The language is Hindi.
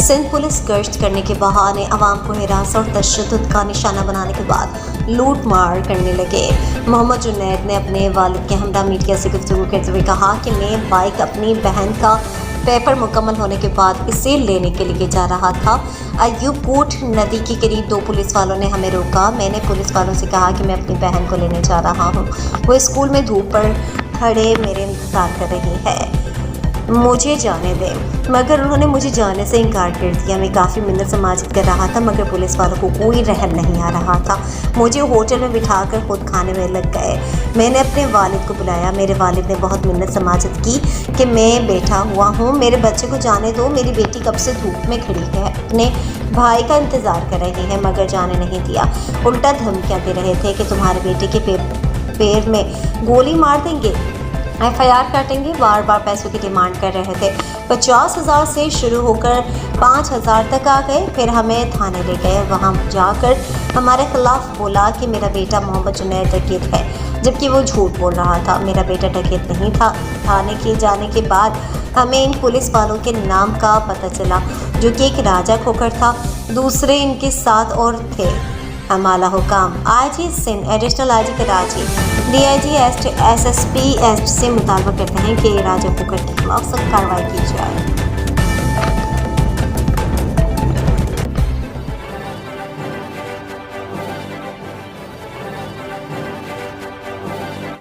सिंध पुलिस गश्त करने के बहाने आवाम को हिरासत और तशद्दुद का निशाना बनाने के बाद लूट मार करने लगे। मोहम्मद जुनैद ने अपने वालिद के हमरा मीडिया से गुफ्तगू करते हुए कहा कि मैं बाइक अपनी बहन का पेपर मुकम्मल होने के बाद इसे लेने के लिए जा रहा था। अय्यूबकोट नदी के करीब 2 पुलिस वालों ने हमें रोका। मैंने पुलिस वालों से कहा कि मैं अपनी बहन को लेने जा रहा हूँ। वो स्कूल में धूप पर खड़े मेरे इंतज़ार कर रही है, मुझे जाने दें, मगर उन्होंने मुझे जाने से इनकार कर दिया। मैं काफ़ी मिन्नत समाजत कर रहा था, मगर पुलिस वालों को कोई रहम नहीं आ रहा था। मुझे होटल में बिठाकर खुद खाने में लग गए। मैंने अपने वालिद को बुलाया। मेरे वालिद ने बहुत मिन्नत समाजत की कि मैं बैठा हुआ हूँ, मेरे बच्चे को जाने दो, मेरी बेटी कब से धूप में खड़ी है, अपने भाई का इंतज़ार कर रही है, मगर जाने नहीं दिया। उल्टा धमकियाँ दे रहे थे कि तुम्हारे बेटे के पैर में गोली मार देंगे, FIR काटेंगे। बार बार पैसों की डिमांड कर रहे थे। 50,000 से शुरू होकर 5,000 तक आ गए। फिर हमें थाने ले गए। वहाँ जाकर हमारे खिलाफ बोला कि मेरा बेटा मोहम्मद जुनैद डकैत है, जबकि वो झूठ बोल रहा था। मेरा बेटा डकैत नहीं था। थाने के जाने के बाद हमें इन पुलिस वालों के नाम का पता चला, जो कि एक राजा खोकर था, दूसरे इनके साथ और थे। हमारा हुकाम IG Sindh additional IG Karachi DIG SSP से मुतालबा करते हैं कि राजा खोकर के खिलाफ सख्त कार्रवाई की जाए।